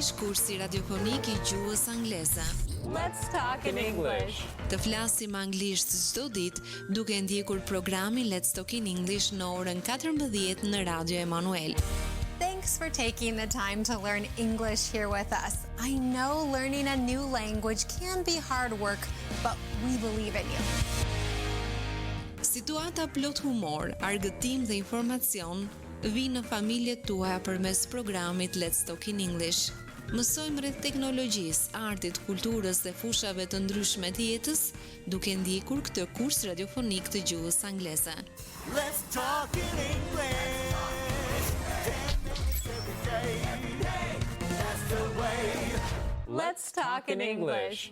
është kursi radiofonik I gjuhës angleze. Let's talk in English. Të flasim anglisht çdo ditë duke ndjekur programin Let's Talk in English në orën 14 në Radio Emanuel. Thanks for taking the time to learn English here with us. I know learning a new language can be hard work, but we believe in you. Situata plot humor, argëtim dhe informacion vinë në familjet tuaja përmes programit Let's Talk in English. Mësojmë rreth teknologjisë, artit, kulturës dhe fushave të ndryshme të jetës, duke ndjekur këtë kurs radiofonik të gjuhës angleze. Let's talk in English. 10 minutes every day. That's the way. Let's talk in English.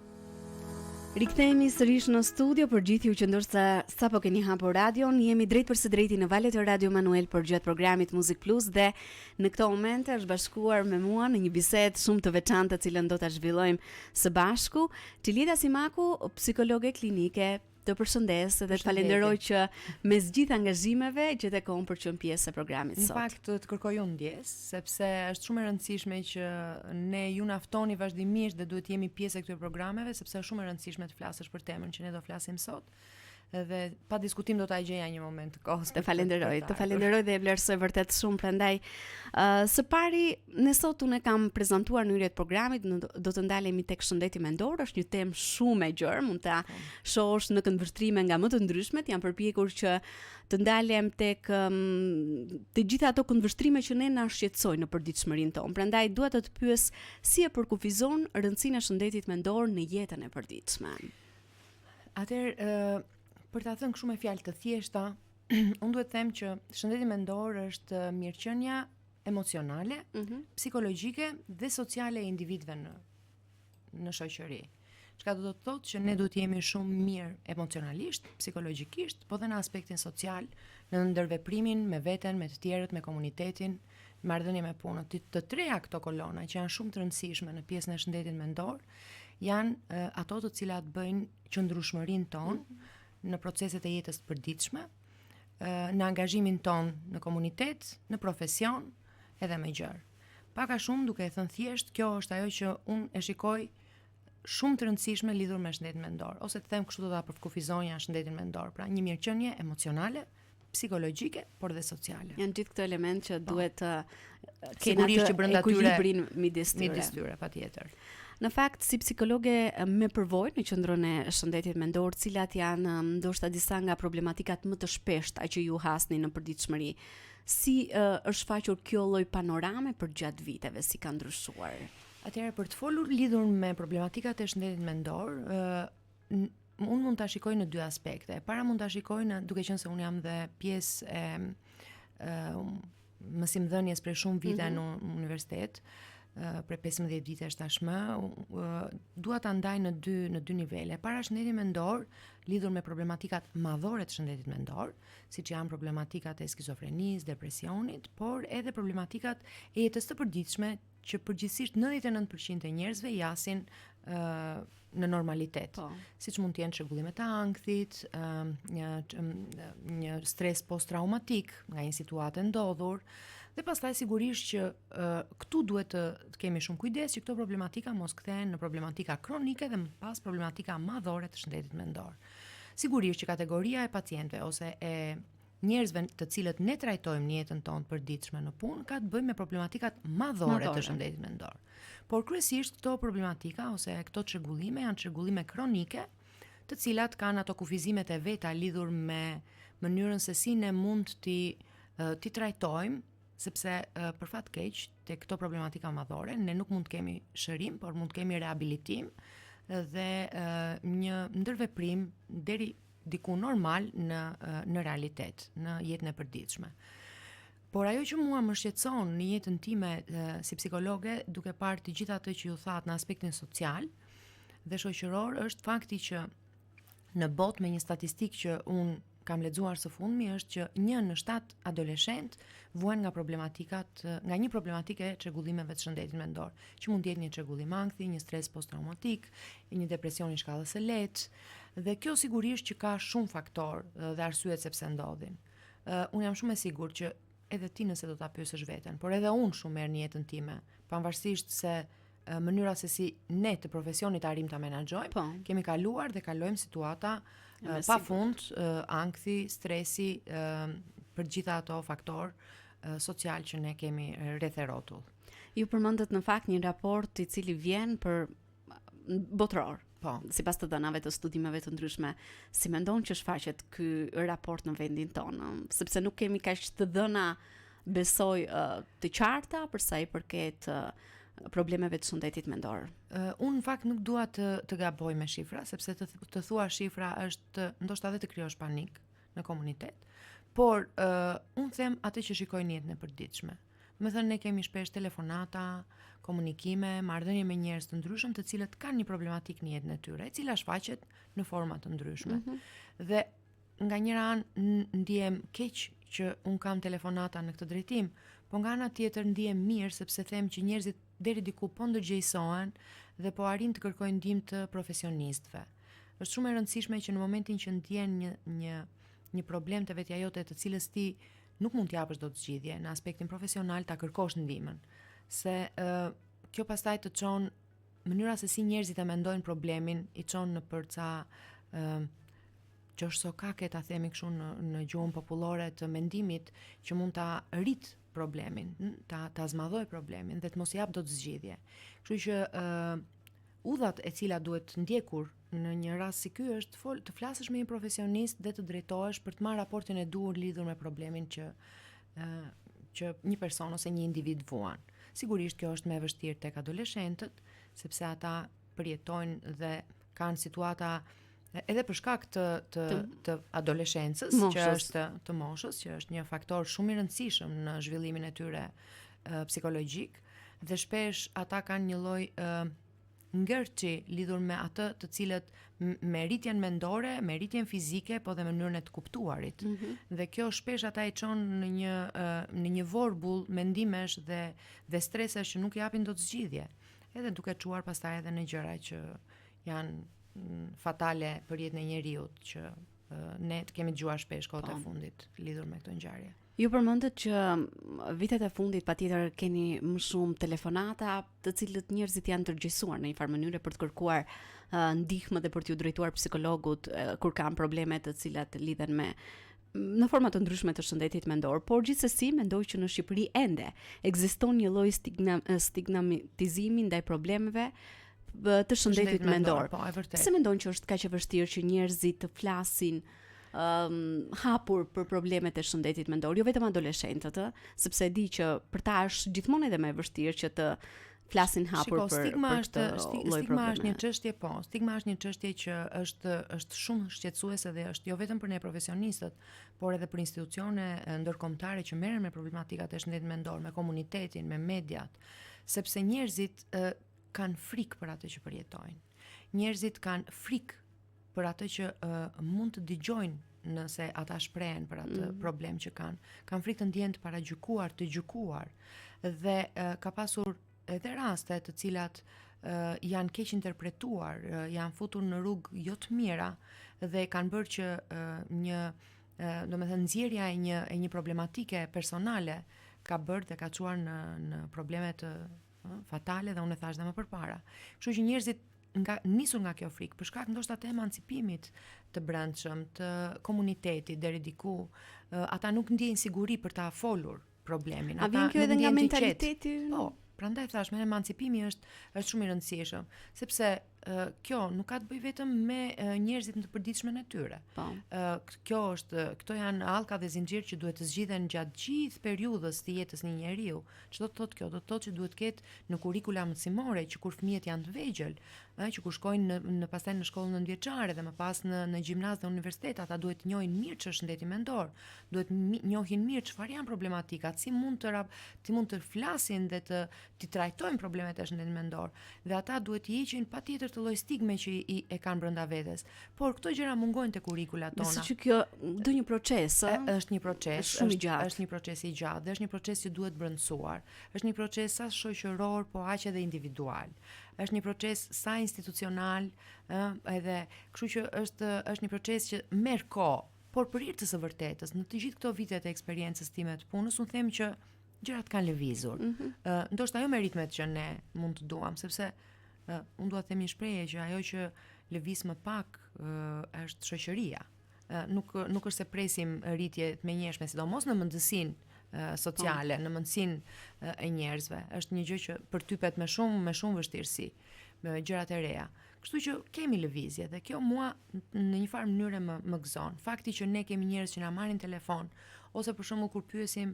Rikthehemi sërish në studio për gjithë ju që ndoshta sapo keni hapur radion, jemi drejt për së drejti në valët e Radio Emanuel për gjatë programit Music Plus dhe në këto momente është bashkuar me mua në një bisedë shumë të veçantë të cilën do ta zhvillojmë së bashku, Tilida Simaku, psikologe klinike. Të përshëndes dhe të falenderoj që mes gjithë angazhimeve gjetë kohën për të qenë pjesë e programit sot. Në fakt të kërkoj unë ndjes, sepse është shumë e rëndësishme që ne ju na ftoni vazhdimisht dhe duhet jemi pjesë e këtyre programeve, sepse është shumë e rëndësishme të flasësh për temën që ne do flasim sot. Dhe pa diskutim do ta gjeja një moment të kohës. Të falenderoj dhe e vlerësoj vërtet shumë, prandaj së pari ne sot unë kam prezantuar në hyrje të programit, do të ndalemi tek shëndeti mendor, është një temë shumë e gjerë, mund ta shohësh në këndvështrime nga më të ndryshmet, jam përpjekur që të ndalem tek të gjitha ato këndvështrime që ne na shqetësojnë në përditshmërinë tonë. Prandaj dua të pyes si e përkufizon rëndësinë e shëndetit mendor në jetën e përditshme. Atëherë për ta thënë kështu me fjalë të thjeshta, unë duhet të them që shëndeti mendor është mirëqenia emocionale, psikologjike dhe sociale e individëve në shoqëri. Çka do të thotë që ne duhet të jemi shumë mirë emocionalisht, psikologjikisht, po dhe në aspektin social, në ndërveprimin me veten, me të tjerët, me komunitetin, marrëdhënie me punën. Të treja këto kolona që janë shumë të rëndësishme në pjesën e shëndetit mendor, janë ato të cilat bëjnë qëndrueshmërinë tonë në proceset e jetës të përditshme, në angazhimin ton në komunitet, në profesion, edhe me gjërë. Pak a shumë, duke e thënë thjesht, kjo është ajo që unë e shikoj shumë të rëndësishme lidhur me shëndetin mendor, ose të them kështu do ta përkufizonja shëndetin mendor, pra një mirëqenie emocionale, psikologjike, por dhe sociale. Janë gjithë këto elementë që duhet të sigurisht që brenda ekuilibrin midis tyre, patjetër. Në fakt, si psikologe me përvojë në qendrën e shëndetit mendor, cilat janë ndoshta disa nga problematikat më të shpeshta që ju hasni në përditshmëri. Si është faqur kjo lloj panorame për gjatë viteve, si ka ndryshuar? Atëherë për të folur lidhur me problematikat e shëndetit mendor, unë mund ta shikoj në dy aspekte. Para mund ta shikoj duke qenë se unë jam dhe pjesë e mësimdhënies për shumë vite në universitet, për 15 vitesh tashmë, dua ta ndaj në dy nivele. Para shëndetit mendor, lidhur me problematikat madhore të shëndetit mendor, siç janë problematikat e skizofrenisë, depresionit, por edhe problematikat e jetës së përditshme që përgjithsisht 99% e njerëzve jasin në normalitet. Siç mund të jenë çrregullime të ankthit, një stres post-traumatik nga një situatë ndodhur, dhe pastaj sigurisht që këtu duhet të kemi shumë kujdes që këto problematika mos kthehen në problematika kronike dhe më pas problematika madhore të shëndetit mendor. Sigurisht që kategoria e pacientëve ose e njerëzve të cilët ne trajtojmë në jetën tonë përditshme në punë ka të bëjë me problematikat madhore të shëndetit mendor. Por kryesisht këto problematika ose këto çrregullime janë çrregullime kronike, të cilat kanë ato kufizimet e veta lidhur me mënyrën se si ne mund ti trajtojmë, sepse për fat keq te këto problematika madhore ne nuk mund të kemi shërim, por mund të kemi rehabilitim dhe një ndërveprim deri diku normal në realitet, në jetën e përditshme. Por ajo që mua më shqetëson në jetën time si psikologe, duke parë të gjitha ato që ju thatë në aspektin social dhe shoqëror, është fakti që në botë me një statistikë që unë kam lexuar së fundmi është që 1 në 7 adoleshent vuajnë nga një problematikë e çrregullimeve të shëndetit mendor, që mund të jetë një çrregullim ankthi, një stres post-traumatik, një depresion i shkallës së lehtë, dhe kjo sigurisht që ka shumë faktor dhe arsyet sepse ndodhin. Unë jam shumë e sigurt që edhe ti nëse do ta pyesësh veten, por edhe unë shumë herë në jetën time, pavarësisht se mënyra se si ne të profesionit arrim ta menaxhojmë, Po. kemi kaluar dhe kalojmë situata me pafund, ankthi, stresi, për gjitha ato faktor social që ne kemi rreth e rrotull. Ju përmendët në fakt një raport I cili vjen për botror. Po. Sipas të dhënave të studimeve të ndryshme, si mendon që shfaqet ky raport në vendin tonë, sepse nuk kemi kaq të dhëna besoj të qarta për sa I përket problemeve të shëndetit mendor. Unë në fakt nuk dua të gaboj me shifra, sepse të thua shifra është ndoshta edhe të krijosh panik në komunitet, por unë them atë që shikoj në jetën e përditshme. Me thënë ne kemi shpesh telefonata, komunikime, marrëdhënie me njerëz të ndryshëm të cilët kanë një problematik në jetën e tyre, e cila shfaqet në forma të ndryshme. Dhe nga njëra anë ndihem keq që un kam telefonata në këtë drejtim, po nga ana tjetër ndihem mirë sepse them që njerëzit deri diku po ndërgjegjësohen dhe po arrin të kërkojnë ndihmë të profesionistëve. Është shumë e rëndësishme që në momentin që ndjen një problem të vetja jote të cilës ti nuk mund t'japësh dot zgjidhje në aspektin profesional, ta kërkosh ndihmën. Se kjo pastaj të çon mënyra se si njerëzit e mendojnë problemin I çon në për ca që është sokake ta themi kështu në gjuhën popullore të mendimit që mund ta rrit problemin, ta zmadhoj problemin dhe të mos jap dot zgjidhje. Kështu që udhat e cila duhet ndjekur në një rast si ky është të flasësh me një profesionist dhe të drejtohesh për të marrë raportin e duhur lidhur me problemin që një person ose një individ vuan. Sigurisht kjo është më e vështirë tek adoleshentët, sepse ata përjetojnë dhe kanë situata edhe për shkak të adoleshencës, që është të moshës, që është një faktor shumë I rëndësishëm në zhvillimin e tyre psikologjik, dhe shpesh ata kanë një lloj ngërçi lidhur me atë të cilët me rritjen mendore, me rritjen fizike, po dhe mënyrën e të kuptuarit. Dhe kjo shpesh ata I çon në një vorbull mendimesh dhe stresesh që nuk japin dot zgjidhje. Edhe duke çuar pastaj edhe në gjëra që janë fatale për jetën e njeriut, që ne të kemi dëgjuar shpesh kohët e fundit lidhur me këto ngjarje. Ju përmendët që vitet e fundit patjetër keni më shumë telefonata të cilët njerëzit janë tërgjegjësuar në një farë mënyrë për të kërkuar ndihmë dhe për t'ju drejtuar psikologut kur kanë probleme të cilat lidhen me në forma të ndryshme të shëndetit mendor, por gjithsesi mendoj që në Shqipëri ende ekziston një lloj stigmatizimi ndaj problemeve të shëndetit mendor. Po, e vërtet. Pse mendon që është kaq e vështirë që njerëzit të flasin hapur për problemet e shëndetit mendor, jo vetëm adoleshentët, sepse e di që për ta është gjithmonë edhe më e vështirë që të flasin hapur për këtë lloj stigma është një çështje, po. Stigma është një çështje që është shumë shqetësuese dhe është jo vetëm për ne profesionistët, por edhe për institucione ndërkombëtare që merren me problematikat e shëndetit mendor, me komunitetin, me mediat, sepse njerëzit kanë frikë për atë që përjetojnë. Njerëzit kanë frikë për atë që mund të dëgjojnë nëse ata shprehen për atë problem që kanë. Kanë frikë të ndjehen të paragjykuar, të gjykuar. Dhe ka pasur edhe raste të cilat janë keq interpretuar, janë futur në rrugë jo të mira dhe kanë bërë që domethënë nxjerrja e një problematike personale ka bërë dhe ka çuar në probleme të fatale dhe unë e thash dhe më përpara. Kështu që njerëzit nisur nga kjo frikë, për shkak ndoshta të emancipimit të brendshëm, të komunitetit deri diku, ata nuk ndjejnë siguri për ta folur problemin. A vjen kjo edhe nga mentaliteti? Po, prandaj thash, me emancipimi është shumë I rëndësishëm, sepse kjo nuk ka të bëjë vetëm me njerëzit në të përditshmën e tyre. Po. Këto janë hallka dhe zinxhir që duhet të zgjidhen gjatë gjithë periudhës të jetës një njeriu. Çdo të thotë kjo, do të thotë që duhet të ketë në kurrikula mësimore që kur fëmijët janë të vegjël, që kur shkojnë në pastaj në shkollën nëntëvjeçare dhe më pas në gjimnaz dhe universitet, ata duhet të njohin mirë ç'është shëndeti mendor, duhet njohin mirë çfarë janë problematikat, si mund të flasin dhe të trajtojnë problemet e shëndetit mendor. Dhe ata duhet të hiqin patjetër të lloj stigme që e kanë brenda vetes. Por këto gjëra mungojnë te kurrikulat tona. Besoj që kjo do një proces, është një proces, shumë I gjatë. Është një proces I gjatë, dhe është një proces që duhet brendësuar. Është një proces sa shoqëror, po aq edhe individual. Është një proces sa institucional, edhe kështu që është një proces që merr kohë, por për hir të së vërtetës, në të gjithë këto vitet e eksperiencës time të punës, unë them që gjërat kanë lëvizur. Ndoshta ajo me ritmet që ne mund të duam, sepse unë dua të them një shprehje që ajo që lëviz më pak është shoqëria. Nuk është se presim rritje të menjëhershme, sidomos në mendësinë sociale, në mendësinë e njerëzve. Është një gjë që përtypet me shumë vështirësi, me gjërat e reja. Kështu që kemi lëvizje dhe kjo mua në një farë mënyrë më gëzon. Fakti që ne kemi njerëz që na marrin telefon ose për shembull kur pyesim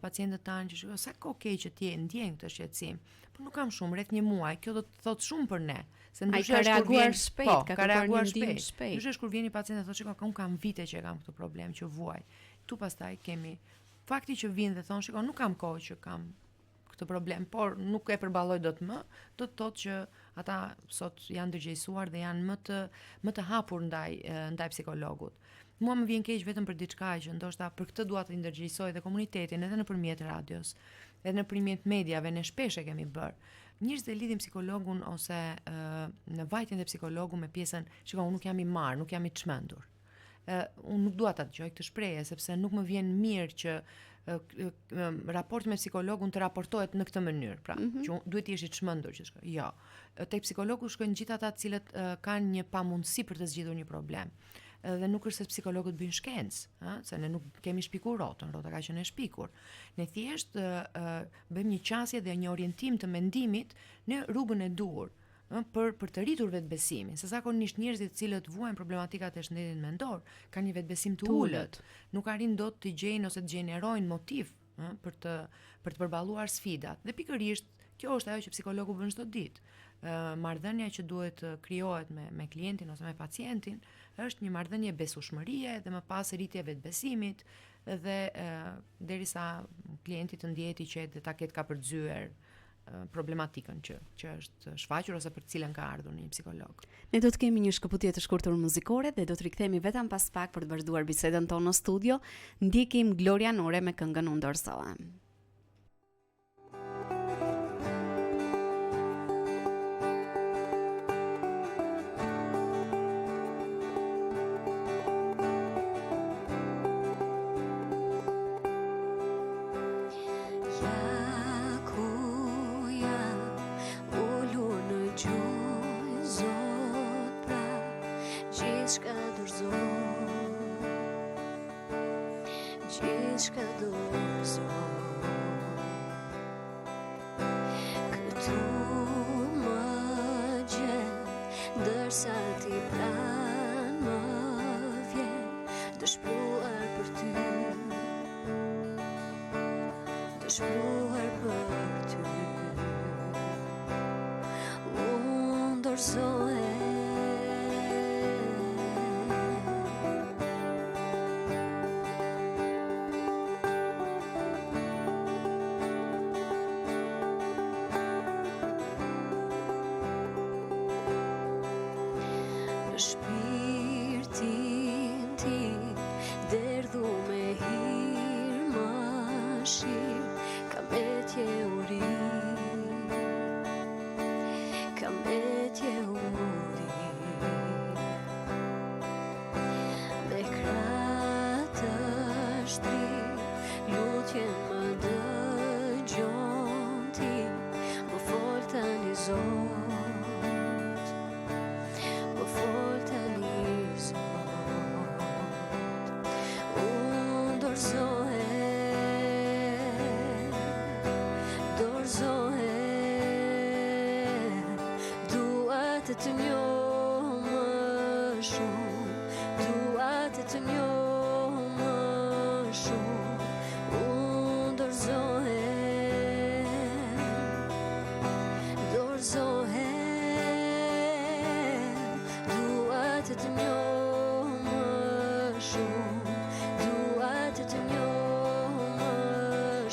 pacientët tanë që sa kohë ke që ti ndjen këtë shqetësim, por nuk kam shumë, rreth një muaj. Kjo do të thotë shumë për ne, se ndryshe ka reaguar shpejt, ka reaguar shpejt. Ndryshe kur vjen një pacient dhe thotë shiko, un kam vite që kam këtë problem që vuaj. Tu pastaj kemi fakti që vinë dhe thonë shiko, nuk kam kohë që kam këtë problem, por nuk e përballoj dot më, do të thotë që ata sot janë ndërgjegjësuar dhe janë më të hapur ndaj psikologut. Mua më vjen keq vetëm për diçka që ndoshta për këtë dua të ndërgjegjësoj dhe komunitetin edhe nëpërmjet radios, edhe nëpërmjet mediave ne shpesh e kemi bërë. Njerëzit e lidhin psikologun ose në vajtjen e psikologu me pjesën, shikoj, unë nuk jam i marr, nuk jam i çmendur. Unë nuk dua ta dëgjoj këtë shprehje sepse nuk më vjen mirë që raporti me psikologun të raportohet në këtë mënyrë, pra, që duhet të jesh i çmendur që shkoj. Jo. Tek psikologu shkojnë gjithë ata të cilët kanë një pamundësi për të zgjidhur një problem. Dhe nuk është se psikologët bëjnë shkencë, se ne nuk kemi shpikur rota ka qenë e shpikur. Ne thjesht bëjmë një qasje dhe një orientim të mendimit në rrugën e duhur, për të rritur vetbesimin. Se zakonisht njerëzit të cilët vuajnë problematikat e shëndetit mendor kanë një vetbesim të ulët. Nuk arrin dot të gjejnë ose të gjenerojnë motiv për të përballuar sfidat. Dhe pikërisht kjo është ajo që psikologu bën çdo ditë. Marrëdhënia që duhet krijohet me klientin ose me pacientin është një marrëdhënie besueshmërie dhe më pas rritje vetbesimit dhe derisa klienti të ndjehet i qetë dhe ta ketë ka përzyer problematikën që është shfaqur ose për cilën ka ardhur një psikolog. Ne do të kemi një shkëputje të shkurtër muzikore dhe do të rikthehemi vetëm pas pak për të vazhduar bisedën tonë në studio. Ndjekim Gloria Nore me këngën Unë dorësohem. Të njoh më shumë, dua të njoh më shumë, unë dorëzohem, dua të njoh më shumë, dua të njoh më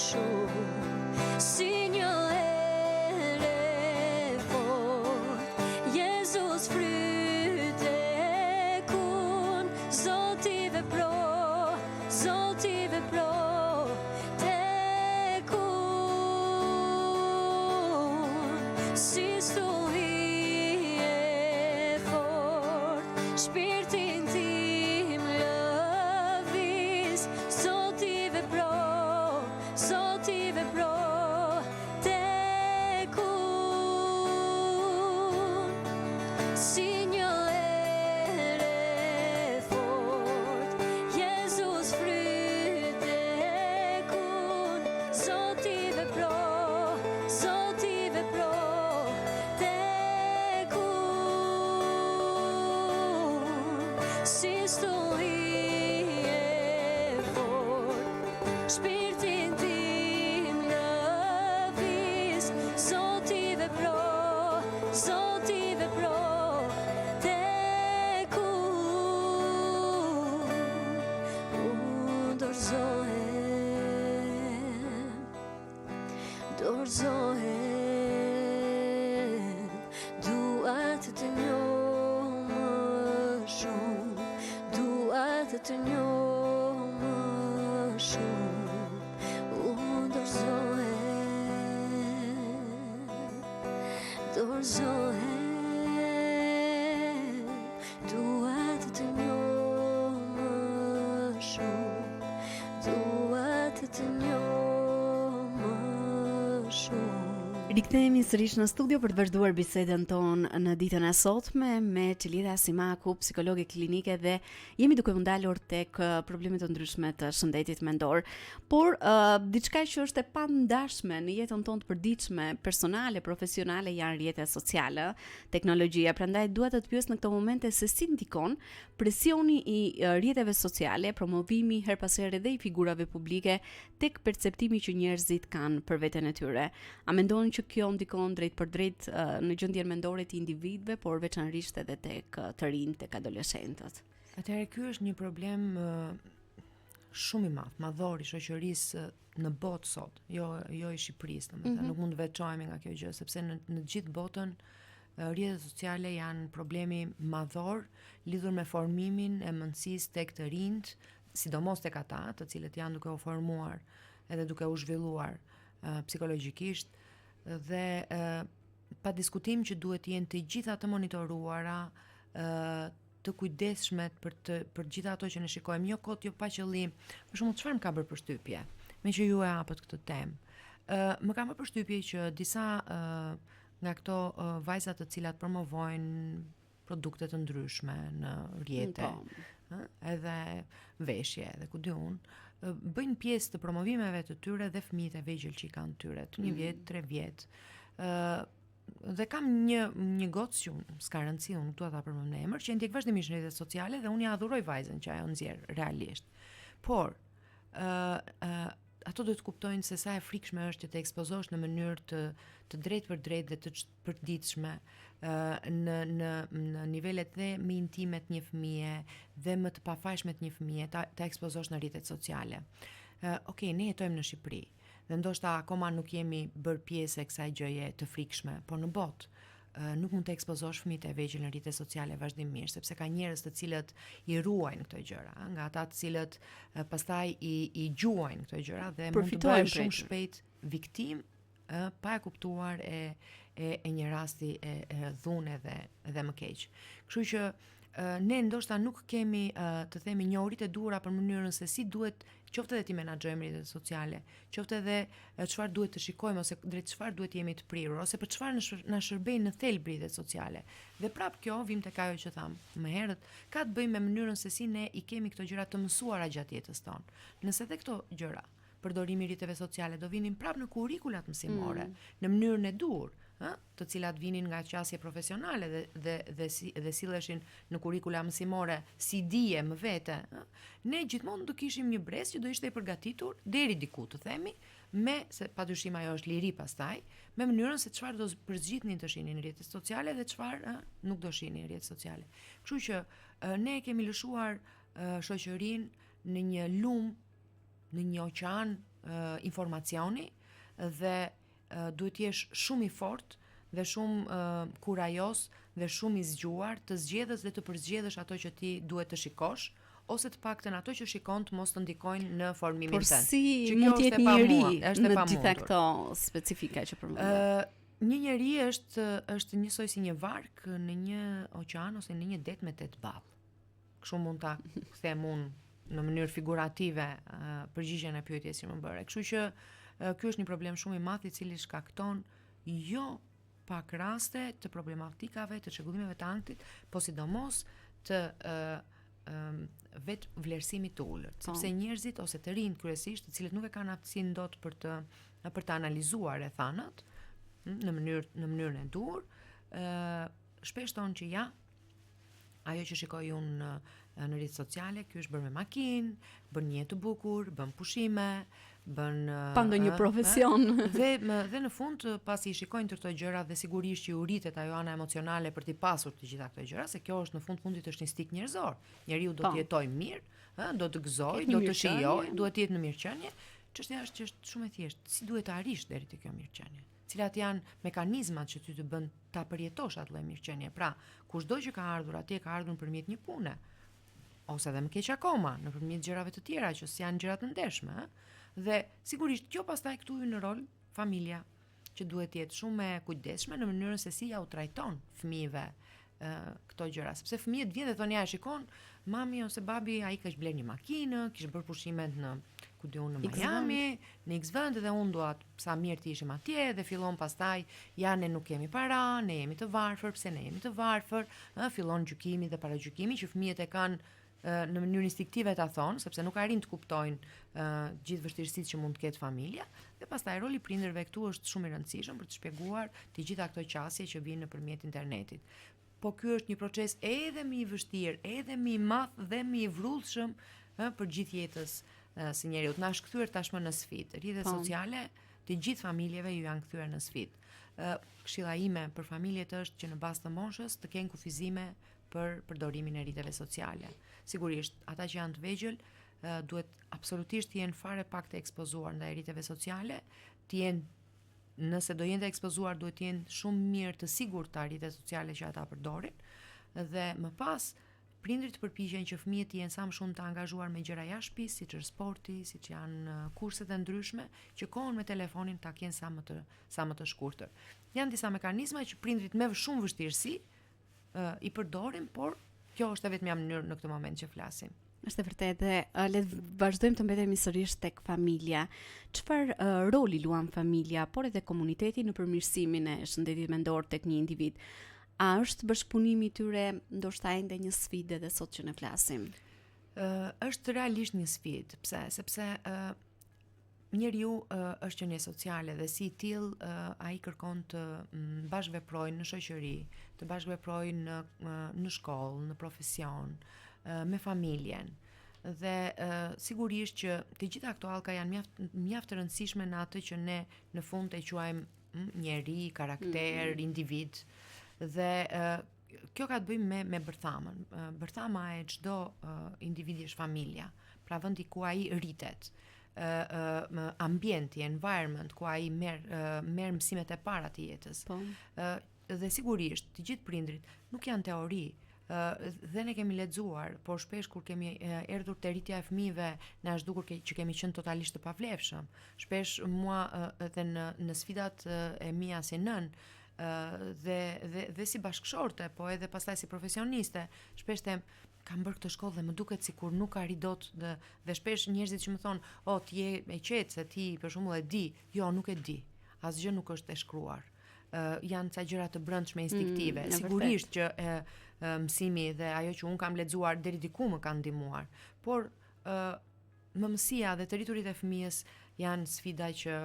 shumë, si një Zoti vepro, Signore fort, Jesus fryte kun, Zoti vepro, te kun, si stoi e fort, shpirtin tim lëviz, Zoti vepro, te kun, unë dorëzohem, duat të njoh më shumë, duat të njoh më shumë, unë dorëzohem, duat të njoh më shumë, duat të njoh më shumë. Rikthehemi sërish në studio për të vazhduar bisedën tonë në ditën e sotme me Çelida Simaku, psikologe klinike, dhe jemi duke u ndalur tek problemet të ndryshme të shëndetit mendor, por diçka që është e pandashme në jetën tonë të përditshme, personale, profesionale, janë rrjetet sociale, teknologjia. Prandaj dua të pyes në këto momente se si ndikon presioni i rrjeteve sociale, promovimi her pas here dhe i figurave publike tek perceptimi që njerëzit kanë për veten e tyre. A mendoni që kjo ndikon drejt për drejt në gjendjen mendore të individëve, por veçanërisht edhe tek të rinj, tek adoleshentët? Atëherë ky është një problem shumë i madhor i shoqërisë në botë sot, jo i Shqipërisë, domethënë nuk mund të veçohemi nga kjo gjë, sepse në të gjithë botën rrjetet sociale janë problemi madhor lidhur me formimin e mendësisë tek të rinjt, sidomos tek ata të cilët janë duke u formuar edhe duke u zhvilluar psikologjikisht, dhe pa diskutim që duhet jenë të gjitha të monitoruara, të kujdesshme për gjitha ato që ne shikojmë, jo kot, jo pa qëllim. Për shembull, çfarë më ka bërë përshtypje, me që ju e hapët këtë temë? Më ka bërë përshtypje që disa nga këto vajza të cilat promovojnë produkte të ndryshme në rrjete, edhe veshje, edhe ku di unë, bëjnë pjesë të promovimeve të tyre dhe fëmijët e vegjël që i kanë tyre, 1 vjet, 3 vjet. Dhe kam një gocë që s'ka rëndësi, unë nuk dua ta përmend në emër, që ndjek vazhdimisht në rrjetet sociale dhe unë ja adhuroj vajzën që ajo nxjerr realisht. Por ato duhet të kuptojnë se sa e frikshme është që të ekspozosh në mënyrë të drejtë për drejtë dhe të përditshme në nivelet dhe më intime të një fëmije dhe më të pafajshme të një fëmije, ta ekspozosh në rrjetet sociale. Okej, ne jetojmë në Shqipëri dhe ndoshta akoma nuk jemi bërë pjesë e kësaj gjëje të frikshme, por në botë nuk mund të ekspozosh fëmijët e vegjël në rrjetet sociale vazhdimisht, sepse ka njerëz të cilët i ruajnë këto gjëra, nga ata të cilët pastaj i gjuajnë këto gjëra dhe mund të bëhen shumë shpejt viktim pa e kuptuar e një rasti e dhunë dhe më keq. Kështu që ne ndoshta nuk kemi të themi njohuritë e duhura për mënyrën se si duhet qoftë edhe ti menaxhojmë rrjetet sociale, qoftë edhe çfarë duhet të shikojmë ose drejt çfarë duhet jemi të prirur ose për çfarë na shërbejnë në thelb rrjetet sociale. Dhe prap kjo vim tek ajo që tham më herët, ka të bëjë me mënyrën se si ne i kemi këto gjëra të mësuara gjatë jetës tonë. Nëse dhe këto gjëra, përdorimi i rrjeteve sociale do vinin prap në kurrikulat mësimore, në mënyrën e dur, të cilat vinin nga qasje profesionale dhe silleshin në kurrikula mësimore si dije më vete, ne gjithmonë do kishim një brez që do ishte i përgatitur deri diku, të themi, me se padyshim ajo është liri pastaj, me mënyrën se çfarë do përzgjidhnin të shihnin në rrjetet sociale dhe çfarë nuk do shihnin në rrjetet sociale. Kështu që ne kemi lëshuar shoqërinë në një lumë, në një oqean informacioni dhe duhet të jesh shumë i fortë dhe shumë kurajos dhe shumë i zgjuar të zgjedhësh dhe të përzgjedhësh ato që ti duhet të shikosh, ose të paktën ato që shikon të mos të ndikojnë në formimin tënd. Por si mund të jetë një njeri në gjitha këto specifika që përmendëm? Një njeri është njësoj si një vark në një oqean ose në një det me 8 ballë. Kështu mund ta them unë në mënyrë figurative përgjigjen e pyetjes që më bëre. Kështu që ky është një problem shumë i madh i cili shkakton jo pak raste të problematikave të çrregullimeve të ankthit, po sidomos të vetë vlerësimit të ulët, sepse njerëzit ose të rinj kryesisht, të cilët nuk e kanë aftësinë dot për të analizuar rrethanat në mënyrën e dur, shpesh thonë që ajo që shikoj unë në rrjetet sociale, ky është bërë me makinë, bën një jetë të bukur, bën pushime, bën pa ndonjë profesion. Dhe në fund pasi i shikojnë të këto gjëra dhe sigurisht që u rritet ajo ana emocionale për t'i pasur të gjitha këto gjëra, se kjo është në fundit është një stik njerëzor. Njeriu do të jetojë mirë, do të gëzojë, do të shijojë, duhet të jetë në mirëqenie. Çështja është që është shumë e thjeshtë, si duhet të arrish deri te kjo mirëqenie. Cilat janë mekanizmat që ty të bën ta përjetosh atë lloj mirëqenie. Pra, kushdo që ka ardhur atje ka ardhur nëpërmjet një pune, ose edhe më keq akoma, nëpërmjet gjërave të tjera që janë gjëra të ndeshme, dhe sigurisht kjo pastaj këtu hyn në rol familja, që duhet të jetë shumë e kujdesshme në mënyrën se si ja u trajton fëmijëve këto gjëra, sepse fëmijët vjen dhe thonë ja shikon, mami ose babi ai ka bler një makinë, kishte bërë pushimet në në Miami, në X vend dhe unë dua sa mirë të ishim atje dhe fillon pastaj ne nuk kemi para, ne jemi të varfër, pse ne jemi të varfër, fillon gjykimi dhe paragjykimi që fëmijët e kanë në mënyrë instiktive ta thonë, sepse nuk arrin të kuptojnë gjithë vështirësitë që mund të ketë familja, dhe pastaj roli i prindërve këtu është shumë i rëndësishëm për të shpjeguar të gjitha këto qasje që vijnë nëpërmjet internetit. Po ky është një proces edhe më i vështirë, edhe më i madh dhe më i vrrullshëm për gjithë jetës së njeriu. Na është kthyer tashmë në sfidë. Rrjetet sociale të gjithë familjeve ju janë kthyer në sfidë. Këshilla ime për familjet është që në bazë të moshës të kenë kufizime për përdorimin e rrjeteve sociale. Sigurisht, ata që janë të vegjël duhet absolutisht të jenë fare pak të ekspozuar ndaj rrjeteve sociale, nëse do jenë të ekspozuar duhet të jenë shumë mirë të sigurt rrjetet sociale që ata përdorin, dhe më pas prindrit përpiqen që fëmijët të jenë sa më shumë të angazhuar me gjëra jashtë shtëpisë, siç është sporti, siç janë kurset e ndryshme, që kohën me telefonin ta kenë sa më të shkurtër. Janë disa mekanizma që prindrit me shumë vështirësi i përdorin, por kjo është vetëm mënyrë në këtë moment që flasim. Është e vërtetë dhe le të vazhdojmë të mbetemi sërish tek familja. Çfarë roli luan familja, por edhe komuniteti në përmirësimin e shëndetit mendor tek një individ? A është bashkëpunimi i tyre ndoshta ende një sfidë edhe sot që ne flasim? Është realisht një sfidë, pse? Sepse njeriu është qenie sociale dhe si i tillë ai kërkon të bashkëveprojë në shoqëri, të bashkëveprojë në shkollë, në profesion, me familjen. Dhe sigurisht që të gjitha këto hallka janë mjaft të rëndësishme në atë që ne në fund e quajmë njeri, karakter, individ. Dhe kjo ka të bëjë me bërthamën. Bërthama e çdo individi është familja, pra vendi ku ai rritet, ambienti, environment ku ai merr mësimet e para të jetës. Dhe sigurisht të gjithë prindrit nuk janë teori, dhe ne kemi lexuar, por shpesh kur kemi erdhur te rritja e fëmijëve na është dukur që kemi qenë totalisht të pavlefshëm. Shpesh mua edhe në sfidat e mia si nën dhe si bashkëshorte, po edhe pastaj si profesioniste, shpesh them kam bërë këtë shkollë dhe më duket sikur nuk arri dot dhe shpesh njerëzit që më thonë, ti je e qetë se ti për shembull e di. Jo, nuk e di. Asgjë nuk është e shkruar. Janë ca gjëra të brendshme instiktive. Sigurisht që mësimi dhe ajo që un kam lexuar deri diku më kanë ndihmuar, por mëmësia dhe të rriturit e fëmijës janë sfida që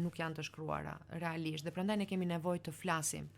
nuk janë të shkruara realisht, dhe prandaj ne kemi nevojë të flasim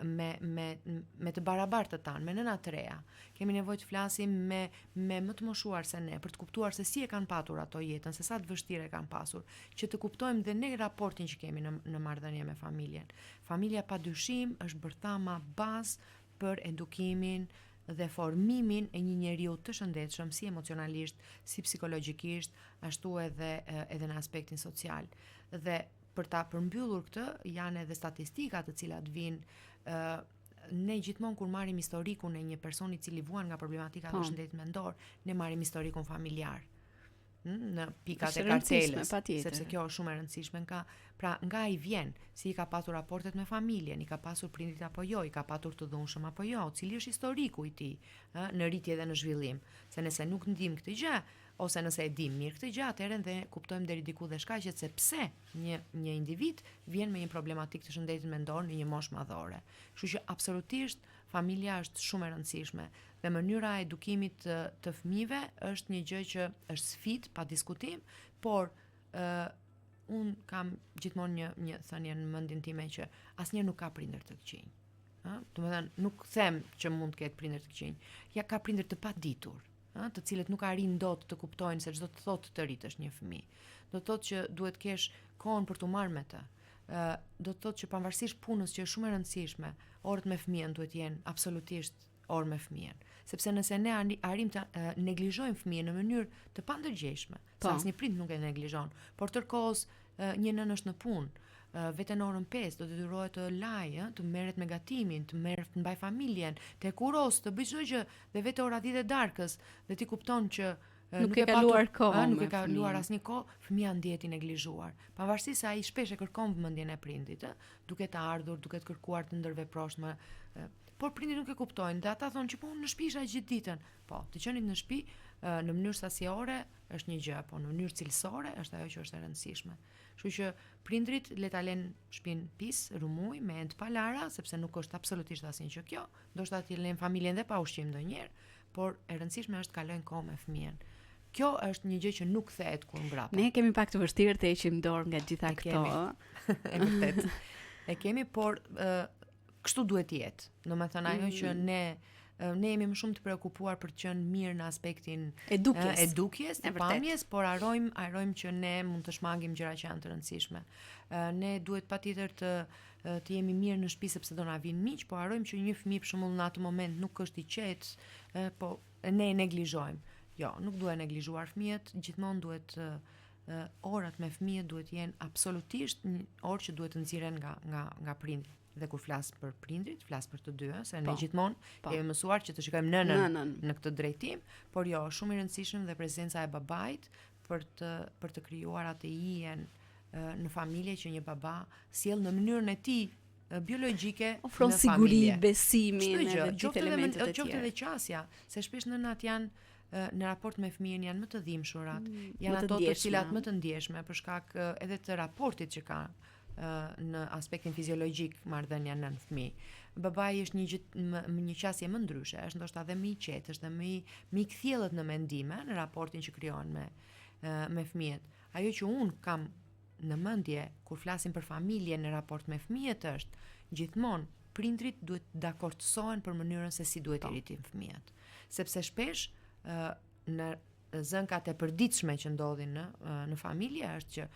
me të barabartët tanë, me nënat të reja. Kemi nevojë të flasim me më të moshuar se ne, për të kuptuar se si e kanë patur ato jetën, se sa të vështirë e kanë pasur, që të kuptojmë dhe ne raportin që kemi në marrëdhënie me familjen. Familja padyshim është bërthama bazë për edukimin dhe formimin e një njeriu të shëndetshëm, si emocionalisht, si psikologjikisht, ashtu edhe në aspektin social. Dhe për ta përmbyllur këtë, janë edhe statistikat të cilat vijnë. Ne gjithmonë kur marrim historikun e një personi i cili vuan nga problematika e shëndetit mendor, ne marrim historikun familjar. Në pikat e kartelës, sepse kjo është shumë e rëndësishme. Pra nga ai vjen, si i ka patur raportet me familjen, i ka pasur prindrit apo jo, i ka patur të dhunshëm apo jo, cili është historiku i tij në rritje dhe në zhvillim. Se nëse nuk ndijmë këtë gjë, ose nëse e dim mirë këtë gjë, atëherë dhe kuptojmë deri diku dhe shkaqet se pse një individ vjen me një problematik të shëndetit mendor në një moshë madhore. Kështu që absolutisht familja është shumë e rëndësishme dhe mënyra e edukimit të fëmijëve është një gjë që është sfidë pa diskutim, por un kam gjithmonë një thënie në mendjen time që asnjëherë nuk ka prindër të këqij. Domethënë nuk them që mund të ketë prindër të këqij. Ja ka prindër të paditur, të cilët nuk arrin dot të kuptojnë se çdo të thotë të rritësh një fëmijë. Do të thotë që duhet kesh kohën për t'u marrë me të. Do të thotë që pavarësisht punës që është shumë e rëndësishme, orët me fëmijën duhet jenë absolutisht orë me fëmijën. Sepse nëse ne arrim të neglizhojmë fëmijën në mënyrë të pandërgjeshme, se asnjë prind nuk e neglizhon, por tërkohës një nën është në punë, veten orën 5 do të detyrohet të lajë, të merret me gatimin, të të mbaj familjen, të kuros, të bëjë çdo gjë dhe vetë ora 10 e darkës dhe ti kupton që nuk e kaluar kohë, nuk e ka kaluar asnjë kohë, fëmia ndihet i neglizhuar. Pavarësisht se ai shpesh e kërkon vëmendjen e prindit, duke të ardhur, duke të kërkuar të ndërveproshme, por prindit nuk e kuptojnë dhe ata thonë që po në shtëpi isha gjithë ditën. Po, të qenit në shtëpi në mënyrë sasiore është një gjë, po në mënyrë cilësore është ajo që është e rëndësishme. Kështu që prindrit le ta lënë shtëpinë pis, rumuj, me end pa lara, sepse nuk është absolutisht asnjë gjë kjo. Ndoshta ti lën familjen dhe pa ushqim ndonjëherë, por e rëndësishme është të kalojnë kohë me fëmijën. Kjo është një gjë që nuk thehet kur ngrapa. Ne kemi pak të vështirë të heqim dorë nga gjitha këto. E vërtet. E kemi, por kështu duhet të jetë. Domethënë ajo që ne jemi më shumë të preokupuar për të qenë mirë në aspektin edukjes, të pamjes, por harrojmë që ne mund të shmangim gjëra që janë të rëndësishme. Ne duhet patjetër të jemi mirë në shtëpi sepse do na vinë miq, por harrojmë që një fëmijë për shembull në atë moment nuk është i qetë, po ne e neglizhojmë. Jo, nuk duhet neglizhuar fëmijët, gjithmonë duhet orat me fëmijët duhet jenë absolutisht orë që duhet të nxirren nga prindrit. Dhe kur flas për prindrit, flas për të dy, se ne gjithmonë kemi mësuar që të shikojmë nënën në këtë drejtim, por jo, shumë i rëndësishëm dhe prezenca e babait për të krijuar atë hijen në familje që një baba sjell në mënyrën e tij biologjike, ofron siguri, besimin dhe gjithë elementet e tjera. Qoftë edhe qasja, se shpesh nënat janë në raport me fëmijën janë më të dhimbshurat, janë ato të cilat më të ndjeshme për shkak edhe të raportit që ka në aspektin fiziologjik marrëdhënia nën fëmijë. Babai është një qasje më ndryshe, është ndoshta edhe më i qetë, është më i kthjellët në mendime në raportin që krijon me fëmijët. Ajo që un kam në mendje kur flasim për familje në raport me fëmijët është gjithmonë prindrit duhet dakordsohen për mënyrën se si duhet i rritin fëmijët. Sepse shpesh në zënkat e përditshme që ndodhin në familje është që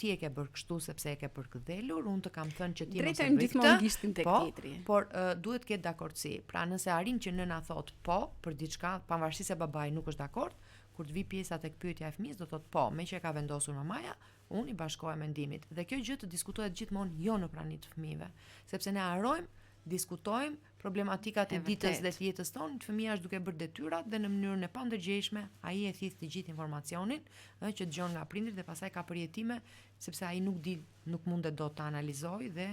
ti e ke bërë kështu sepse e ke përkëdhelur, unë të kam thënë që ti mos e bëj këtë. Por duhet të ketë dakordsi. Pra nëse arrin që nëna thot po për diçka, pavarësisht se babai nuk është dakord, kur të vi pjesa tek pyetja e fëmijës do thotë po, me që e ka vendosur mamaja, unë i bashkohem mendimit. Dhe kjo gjë të diskutohet gjithmonë jo në praninë të fëmijëve, sepse ne harrojmë diskutojmë problematikat e ditës dhe të jetës tonë, fëmia është duke bërë detyrat dhe në mënyrën e pandërgjeshme ai e thith të gjithë informacionin që dëgjon nga prindrit dhe pastaj ka përjetime sepse ai nuk di, nuk mundet dot të analizojë dhe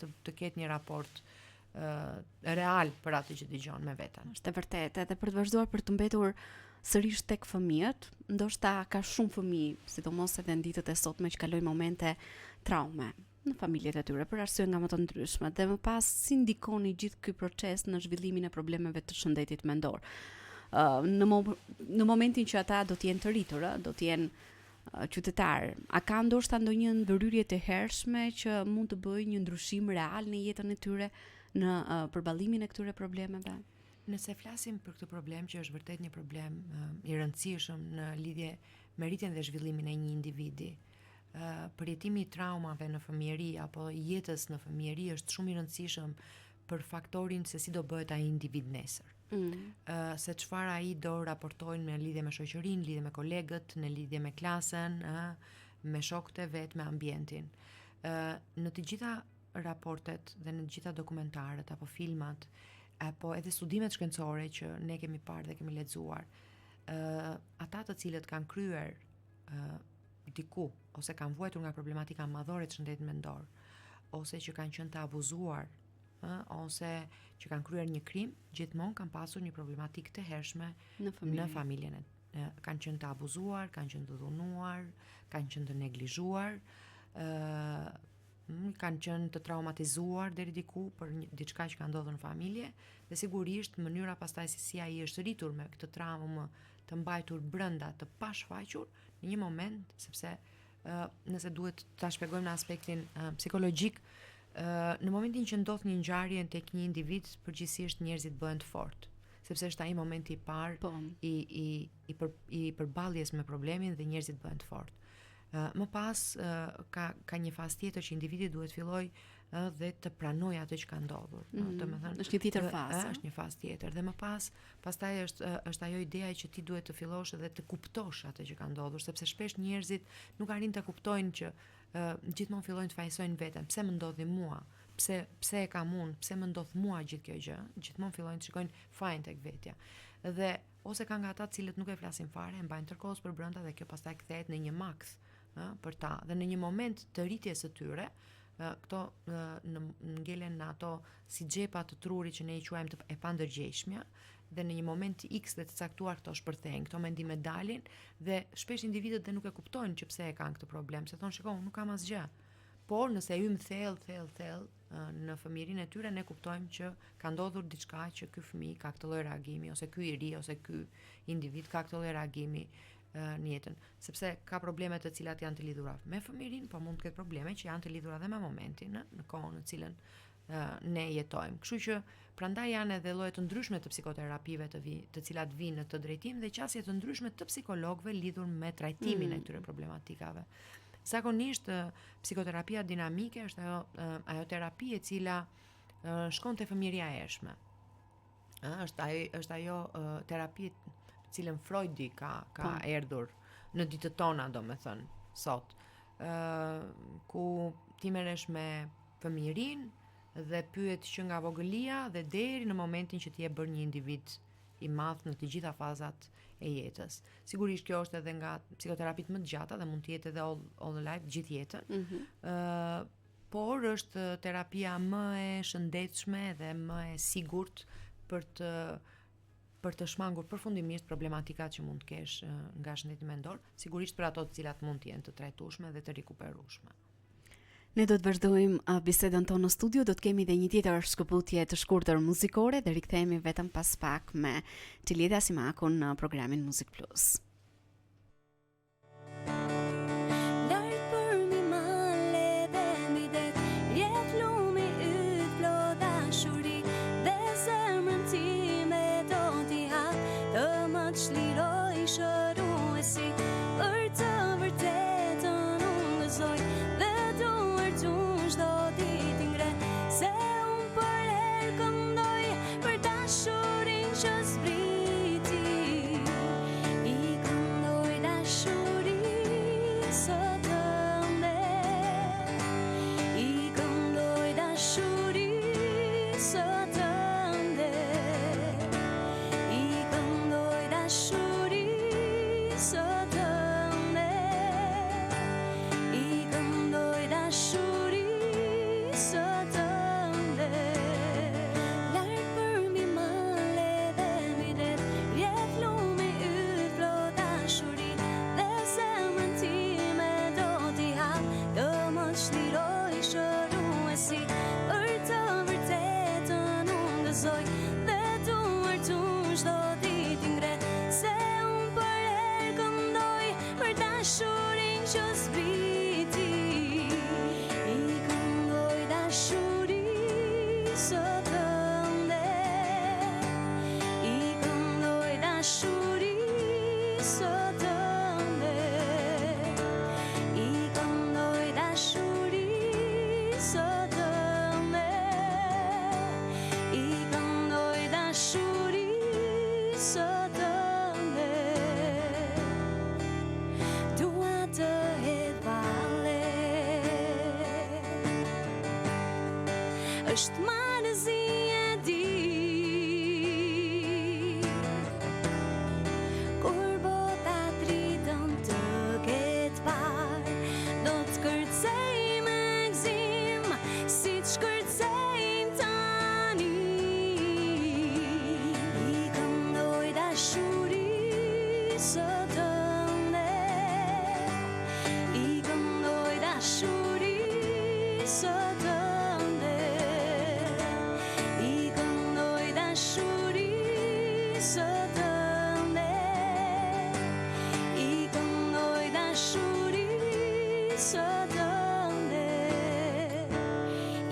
të ketë një raport real për atë që dëgjon me veten. Është e vërtetë, edhe për të vazhduar për të mbetur sërish tek fëmijët, ndoshta ka shumë fëmijë, sidomos edhe në ditët e sotme që kalojnë momente traume në familjet e tyre për arsye nga më të ndryshme dhe më pas si ndikon i gjithë ky proces në zhvillimin e problemeve të shëndetit mendor. Në momentin që ata do të jenë të rritur, do të jenë qytetar, a ka ndoshta ndonjë ndërhyrje të hershme që mund të bëjë një ndryshim real në jetën e tyre në përballimin e këtyre problemeve? Nëse flasim për këtë problem që është vërtet një problem i rëndësishëm në lidhje me rritjen dhe zhvillimin e një individi, përjetimi i traumave në fëmijëri apo jetës në fëmijëri është shumë i rëndësishëm për faktorin se si do bëhet ai individ nesër. Se çfarë ai do raportojnë në lidhje me shoqërinë, lidhje me kolegët, në lidhje me klasën, me shokët e vet, me ambientin. Në të gjitha raportet dhe në të gjitha dokumentarët apo filmat apo edhe studimet shkencore që ne kemi parë dhe kemi lexuar, ata të cilët kanë kryer diku ose kanë vuajtur nga problematika madhore të shëndetit mendor, ose që kanë qenë të abuzuar, ose që kanë kryer një krim, gjithmonë kanë pasur një problematikë të hershme në familjen kanë qenë të abuzuar, kanë qenë të dhunuar, kanë qenë të neglizhuar, kanë qenë të traumatizuar deri diku për diçka që ka ndodhur në familje, dhe sigurisht mënyra pastaj si ai është rritur me këtë traumë të mbajtur brenda, të pashfaqur në një moment, sepse nëse duhet ta shpjegojmë në aspektin psikologjik, në momentin që ndodh një ngjarje tek një individ, përgjithsisht njerëzit bëhen të fortë, sepse është ai momenti i parë i përballjes me problemin dhe njerëzit bëhen të fortë. Më pas ka një fazë tjetër që individi duhet filloj dhe të pranoj atë që ka ndodhur. Është një tjetër fazë. Është një fazë tjetër dhe më pastaj është ajo ideja që ti duhet të fillosh edhe të kuptosh atë që ka ndodhur, sepse shpesh njerëzit nuk arrin të kuptojnë që gjithmonë fillojnë të fajsojnë veten, pse më ndodhi mua, pse e kam unë, pse më ndodh mua gjithë kjo gjë, gjithmonë fillojnë të shikojnë fajin tek vetja. Dhe ose ka nga ata të cilët nuk e flasin fare, e mbajnë tërkohës për brenda dhe kjo pastaj kthehet në një maks për ta. Dhe në një moment të rritjes së tyre, këto ngelen në ato si xhepa të trurit që ne i quajmë e pandërgjeshmja, dhe në një moment X dhe të caktuar këto shpërthejnë, këto mendime dalin dhe shpesh individët dhe nuk e kuptojnë që pse e kanë këtë problem, se thonë shikoj, nuk kam asgjë. Por nëse hym thellë në fëmijërinë e tyre, ne kuptojmë që ka ndodhur diçka që ky fëmijë ka këtë lloj reagimi, ose ky i ri, ose ky individ ka këtë lloj reagimi në jetën, sepse ka probleme të cilat janë të lidhura me fëmijërinë, por mund të ketë probleme që janë të lidhura edhe me momentin, në kohën në cilën ne jetojmë. Kështu që prandaj janë edhe lloje të ndryshme të psikoterapive të cilat vinë në të drejtim dhe qasje të ndryshme të psikologëve lidhur me trajtimin e këtyre problematikave. Zakonisht psikoterapia dinamike është ajo terapi e cila shkon te fëmijëria e hershme. Është ajo terapi cilën Freudi ka erdhur në ditët tona, domethënë, sot, ku ti merresh me fëmijërinë dhe pyet që nga vogëlia dhe deri në momentin që ti e bën një individ i madh në të gjitha fazat e jetës. Sigurisht kjo është edhe nga psikoterapitë më të gjata dhe mund të jetë edhe all the life, gjithë jetën. Por është terapia më e shëndetshme dhe më e sigurt për të shmangur përfundimisht problematikat që mund të kesh nga shëndeti mendor, sigurisht për ato të cilat mund të jenë të trajtueshme dhe të rikuperueshme. Ne do të vazhdojmë bisedën tonë në studio, do të kemi dhe një tjetër shkëputje të shkurtër muzikore dhe rikthehemi vetëm pas pak me Çelida Simakun në programin Muzik Plus. Është marrëzi e di kur bota tridën të ketë parë, do të kërcej me gzim si të shkërcejmë tani. I këndoj dashuri së dashurisë tënde.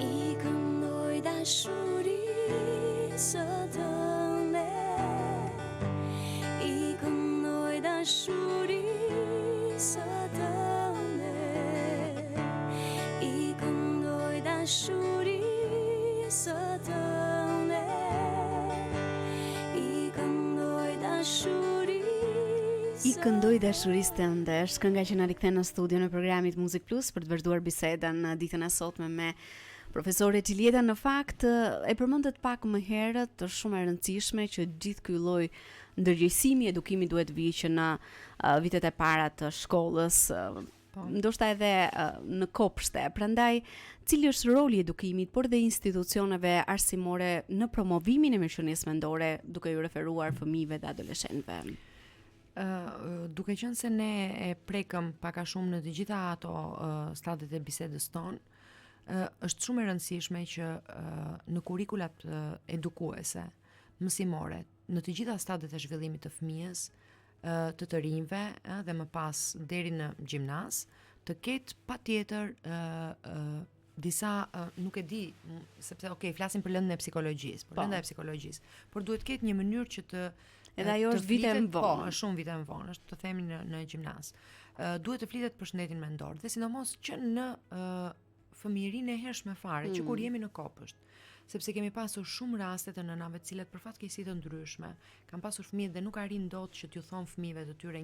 I këndoj dashurisë tënde. I këndoj dashurisë tënde. I këndoj dashurisë tënde. I këndoj dashurisë. I këndoj dashurisë tënde është kënga që na rikthen në studion e programit Muzik Plus për të vazhduar bisedën në ditën e sotme me profesore Ilieta. Në fakt e përmendet pak më herët, është shumë e rëndësishme që gjithë ky lloj ndërgjegjësimi i edukimit duhet vijë që në vitet e para të shkollës, ndoshta edhe në kopshte. Prandaj, cili është roli i edukimit, por dhe institucioneve arsimore në promovimin e mirëqenies mendore, duke ju referuar fëmijëve dhe adoleshentëve? Duke qenë se ne e prekëm pak a shumë në të gjitha ato stadiet e bisedës tonë, është shumë e rëndësishme që në kurrikulat edukuese, mësimore, në të gjitha stadiet e zhvillimit të fëmijës, të rinjve dhe më pas deri në gjimnaz, të ketë patjetër disa nuk e di, sepse flasim për lëndën e psikologjisë, por duhet ketë një mënyrë që të edhe ajo është vite më vonë. Po, është shumë vite më vonë, është të themi në gjimnaz. Duhet të flitet për shëndetin mendor, dhe sidomos që në fëmijërinë e hershme fare, që kur jemi në kopësht, sepse kemi pasur shumë raste të nënave të cilat për fatkeqësi të ndryshme kanë pasur fëmijë dhe nuk arrin dot që t'ju thon fëmijëve të tyre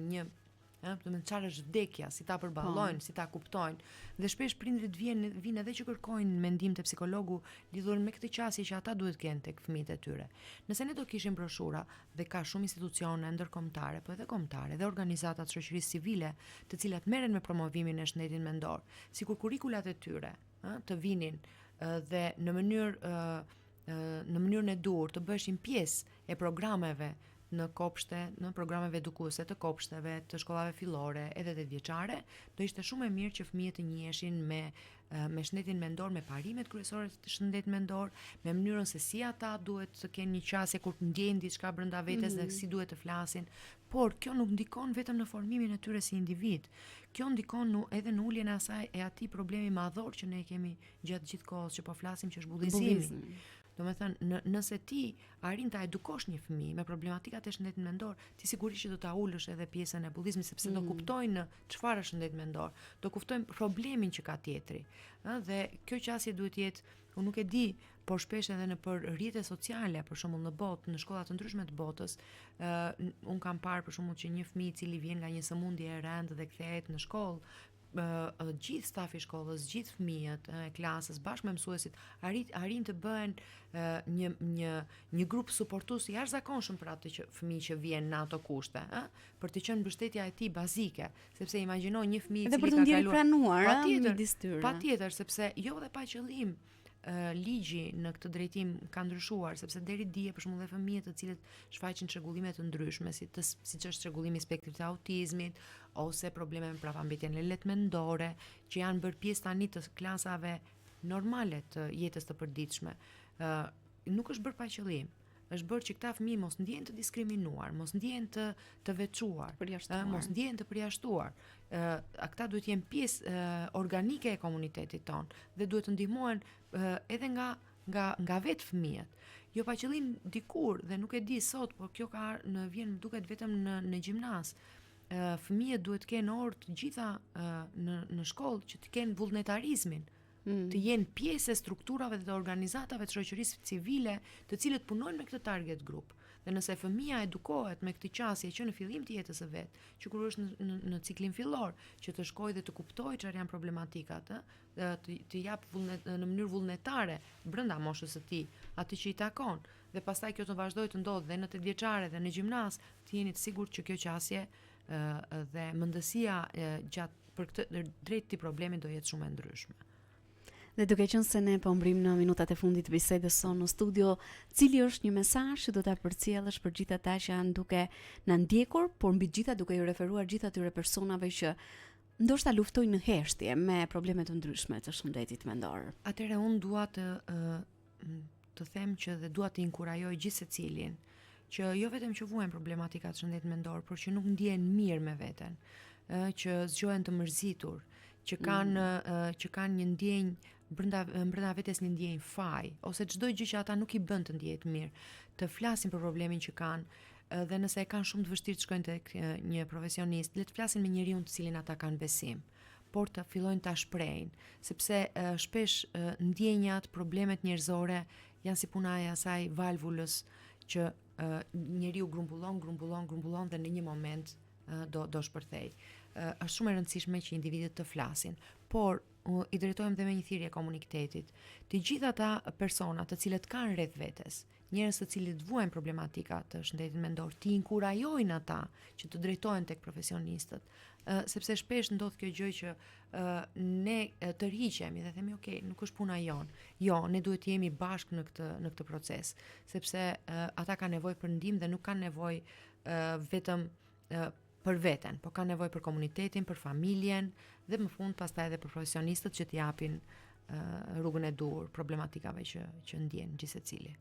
do të thënë çfarë është vdekja, si ta përballojnë, si ta kuptojnë. Dhe shpesh prindrit vinë edhe që kërkojnë mendim te psikologu lidhur me këtë qasje që ata duhet kenë tek fëmijët e tyre. Nëse ne do kishim broshura, dhe ka shumë institucione ndërkombëtare, po edhe kombëtare dhe organizata të shoqërisë civile, të cilat merren me promovimin e shëndetit mendor, sikur kurrikulat e tyre të vinin dhe në mënyrën e dur të bëshin pjesë e programeve në kopshte, në programeve edukuese të kopshteve, të shkollave fillore, edhe të vjeçare, do ishte shumë e mirë që fëmijët të njiheshin me shëndetin mendor, me parimet kryesore të shëndetit mendor, me mënyrën se si ata duhet të kenë një qasje kur ndjejnë diçka brenda vetes dhe si duhet të flasin. Por kjo nuk ndikon vetëm në formimin e tyre si individ. Kjo ndikon edhe në uljen e asaj e atij problemi madhor që ne kemi gjatë gjithë kohës që po flasim, që është bullizimi. Do me thënë, nëse ti arrin ta edukosh një fëmijë me problematikat e shëndetit mendor, ti sigurisht që do ta ulësh edhe pjesën e bullizmit, sepse do kuptojnë çfarë është shëndet mendor, do kuptojnë problemin që ka tjetri. Dhe kjo qasje duhet jetë, unë nuk e di, por shpesh edhe në për rrjetet sociale, për shembull në botë, në shkolla të ndryshme të botës, unë kam parë për shembull që një fëmijë i cili vjen nga një sëmundje e rëndë dhe kthehet në shkollë, gjithë stafi i shkollës, gjithë fëmijët e klasës bashkë me mësuesit arrin të bëhen një grup suportues i jashtëzakonshëm për atë që fëmijë që vjen në ato kushte, për të qenë mbështetja e tij bazike, sepse imagjino një fëmijë i cili ka kaluar, dhe për të ndjerë pranuar midis tyre. Patjetër, sepse jo dhe pa qëllim. Ligji në këtë drejtim ka ndryshuar, sepse deri dje për shembull dhe fëmijët të cilët shfaqin çrregullime të ndryshme, siç është çrregullimi i spektrit të autizmit ose probleme me prapambetjen e lehtë mendore, që janë bërë pjesë tani të klasave normale të jetës të përditshme. Nuk është bërë pa qëllim. Është bërë që këta fëmijë mos ndjehen të diskriminuar, mos ndjehen të veçuar, mos ndjehen të përjashtuar. Ata duhet të jenë pjesë organike e komunitetit ton dhe duhet të ndihmohen edhe nga vetë fëmijët. Jo pa qëllim dikur, dhe nuk e di sot, por kjo vjen duket vetëm në gjimnaz. Fëmijët duhet të kenë orë të gjitha në shkollë që të kenë vullnetarizmin, të jenë pjesë e strukturave dhe të organizatave të shoqërisë civile, të cilët punojnë me këtë target group. Dhe nëse fëmia edukohet me këtë qasje që në fillim të jetës së vet, që kur është në ciklin fillor, që të shkojë dhe të kuptojë çfarë janë problematikat, të jap në mënyrë vullnetare brenda moshës së tij atë që i takon, dhe pastaj kjo të vazhdojë të ndodhë dhe në 8 vjeçare dhe në gjimnaz, të jeni të sigurt që kjo qasje dhe mendësia gjatë për këtë drejt këtij problemi do jetë shumë e ndryshme. Dhe duke qenë se ne po mbrim në minutat e fundit të bisedës sonë në studio, cili është një mesazh që do ta përcjellësh për gjithë ata që janë duke na ndjekur, por mbi gjitha duke ju referuar gjithë atyre personave që ndoshta luftojnë në heshtje me probleme të ndryshme të shëndetit mendor? Atëherë unë dua të them që dhe dua të inkurajoj gjithë secilin që jo vetëm që vuajnë problematika të shëndetit mendor, por që nuk ndjehen mirë me veten. që zgjohen të mërzitur, që kanë një ndjenjë brenda vetes një ndjenjë faj, ose çdo gjë që ata nuk i bën të ndihet mirë, të flasin për problemin që kanë dhe nëse e kanë shumë të vështirë të shkojnë tek një profesionist, le të flasin me njeriu të cilin ata kanë besim, por të fillojnë ta shprehin, sepse shpesh ndjenjat, problemet njerëzore janë si puna e asaj valvulës që njeriu grumbullon dhe në një moment do shpërthej. Është shumë e rëndësishme që individët të flasin, por i drejtojmë dhe me një thirrje komunitetit. Të gjitha ata persona të cilët kanë rreth vetes, njerëz të cilët vuajnë problematika të shëndetit mendor, ti inkurajojnë ata që të drejtohen tek profesionistët, sepse shpesh ndodh kjo gjë që ne të rriqemi dhe themi ok, nuk është puna jon. Jo, ne duhet të jemi bashkë në këtë proces, sepse ata kanë nevojë për ndihmë dhe nuk kanë nevojë vetëm për veten, po kanë nevojë për komunitetin, për familjen dhe më fund pastaj edhe për profesionistët që t'i japin rrugën e dur problematikave që ndjen gjithsecili.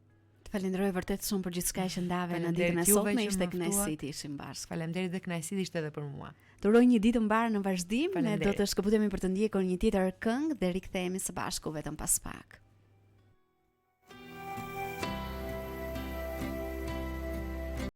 Falenderoj vërtet shumë për gjithçka që ndave në ditën e sotme, ishte kënaqësi të ishim bashkë. Faleminderit dhe kënaqësi ishte edhe për mua. Të uroj një ditë mbar në vazhdim, ne do të shkëputemi për të ndjekur një tjetër këngë dhe rikthehemi së bashku vetëm pas pak.